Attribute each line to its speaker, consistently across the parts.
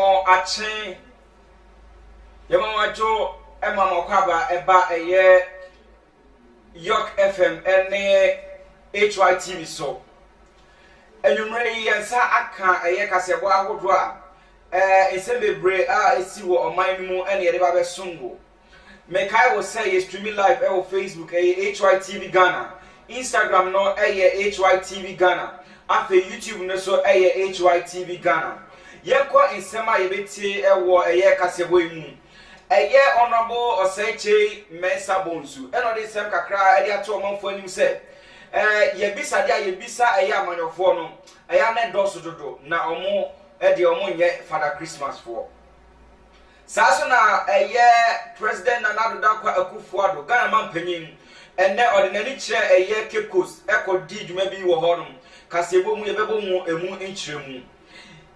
Speaker 1: mo ache yema jo ema mo kwaba eba eye York FM ene HYTV so enumre yensa aka eye kasebo ahodo a esembebre a esi wo oman mu ene yede ba besongo mekai wo say ye streaming live e wo Facebook HYTV Ghana, Instagram no HYTV Ghana, afa YouTube no so HYTV Ghana. Yekọ nsema yebeti e wo kasebo emu honorable Oseche Mensa Bonsu eno de sem kakra de ato omanfo anim se yebisa dia yebisa amanyofo no na doso dodo na omo de omo nye Father Christmas for saso na President Nana Dankwa Akufo-Addo Ghana man panyin enne ordinary kire Cape Coast di dwuma bi wo honom kasebo mu yebebo mu emu nchiremu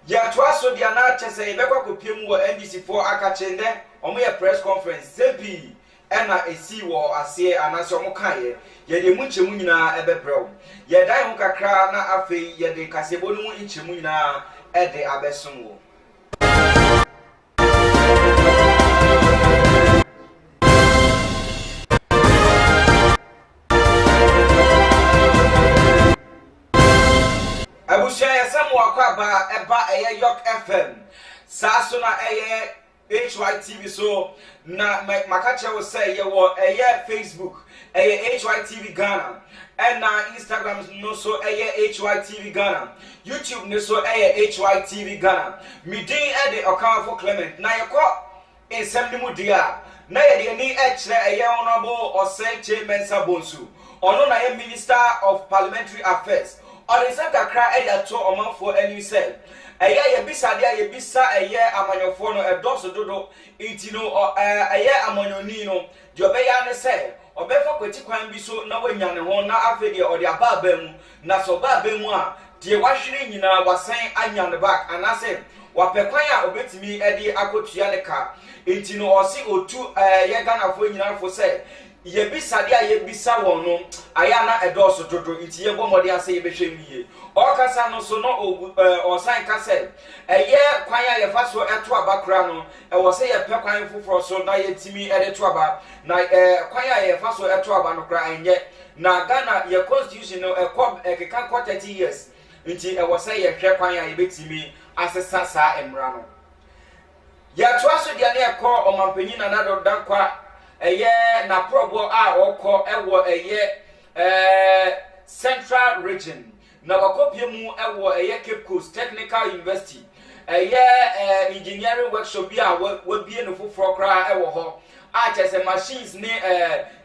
Speaker 1: ya to aso dia na chese yebekwa kopiem wo NDC for akachende omo ye press conference sebi ena esi wo ase anase omo kaye ye de mu nchemu nyina ebebrɛw ye dai ho kakra na afei ye de kasebo no mu nchemu nyina ede abesom wo abushaya yasamu akwaba eba York FM saso na HYTV so na makache wo say ye wo Facebook HYTV Ghana and na Instagram no so HYTV Ghana, YouTube no so HYTV Ghana. Mi din de Okafor Clement na ye ko ensem mu dia na ye de ni kire honorable Oseche Mensa Bonsu ono na ye Minister of Parliamentary Affairs or the same kakra to omanfo anu say yebisa dia yebisa amanyofo no edoso dodo intino amanyoni no de obeya ne say obefa kwati kwan bi so na wanya ne ho na afede ode ababa mu na so baba mu a de wahwere nyina wasan anya ne back anase wapekwan a obetimi ede akotua ne ka intino osi otu ye Ghana fo nyina fo say yebisa dia yebisa won no na edoso dodo inti ye bomode ase yebehwe miye okasa no so no osan ka say kwan ya yefa so eto abakra no wo say ye pekwan foforo so na yetimi edeto aba na kwan ya yefa so eto aba no kra enye na Ghana ye constitution no ekeka 30 years inti wo say ye hwe kwan ya yebetimi asesa sa emra no ya to aso dia na ekọ omampanyin na Nana Dankwa na probo a okọ ewo Central Region na wakopie mu ewo Cape Coast Technical University engineering workshop bi a wabie no foforo kra ewo ho a chese machines ne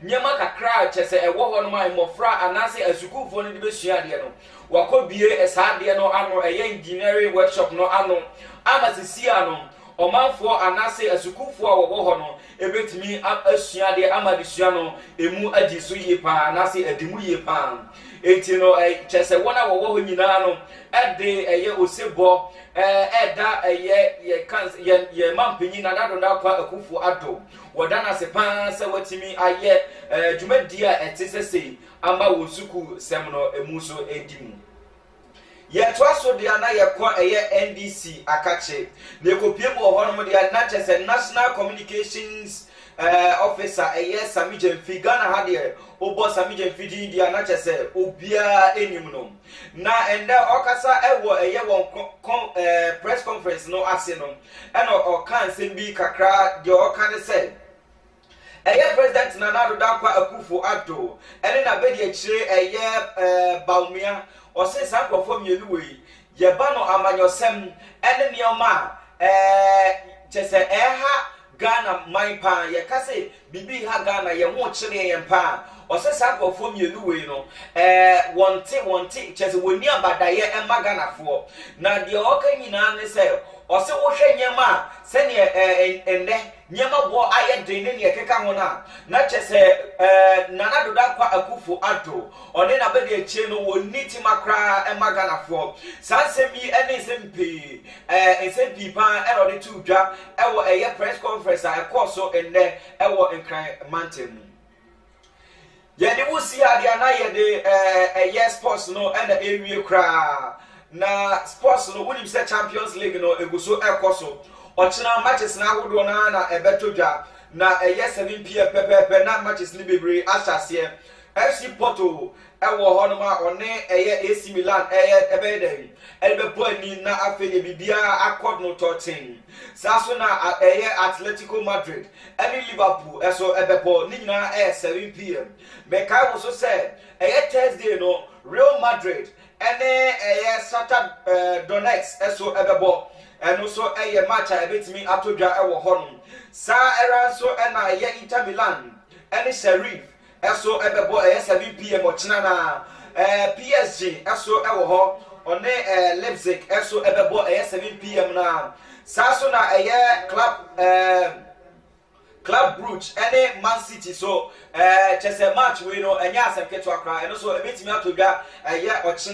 Speaker 1: nyema kakra chese ewo ho no mai mofra anase asukufo no de besua de no wakobie esa de no ano engineering workshop no ano amasisi ano omanfo anase asukufo a wo ho no ebetimi asua de amadesua no emu agiso yepa anase adimu yepa etino chese wona wo ho nyina no ede osebo eda ye mampanyin na Nana Dankwa Akufo-Addo wodana se pan se watimi dwumadi a etesese ama wosuku sem no emu so edimu ye to aso dia na ye ko NDC akache na ekopie bo ho no dia na chese National Communications officer Sami Gyamfi Ghana ha de obo Sami Gyamfi dia na chese obia enim no na ende okasa ewo won press conference no ase no eno okan sembi kakra de okan say President Nana Dankwa Akufo-Addo ene na be de kire Baumia o se sankofo mielu we ye ba no amanyosem ene nioma chese ha Ghana my pa ye kase bibi ha Ghana ye ho kire ye pa o se sankofo mielu we no wonte chese woni abadaye ema Ghana fo na de oka nyina ne se o se wo hwe nyema se ne ende nyema bo aye dene ne keka ho na chese Nana Dankwa Akufo-Addo one na be de chie no woni timakra ema Ghana fo sansemi ene sempi sempi pa ero de tudwa ewo press conference a ekoso enne ewo nkran mantem ye de wusi ade na ye de sports no ena ewie kra na sports no woni say Champions League no eguso ekoso ochina matches na ahodo na ebeto dwa na 7 pm pepepe na matches ni bebre asase FC Porto ewo ho no ma one AC Milan ebeden elbepo ani na afeye bibia accord no 13 saso na Atletico Madrid any Liverpool eso ebepo ni nyina 7 pm be kai wo so say Thursday no Real Madrid ene Shakhtar Donetsk eso ebebo eno so match a ebetimi atodwa ewo ho no sa era so na Inter Milan ene Sheriff eso ebebo 7 pm ochina na PSG eso ewo ho one Leipzig eso ebebo 7 pm na saso na Club Brugge ene Man City so chese match we no enya asem keto akra eno so ebetimi atodwa ochina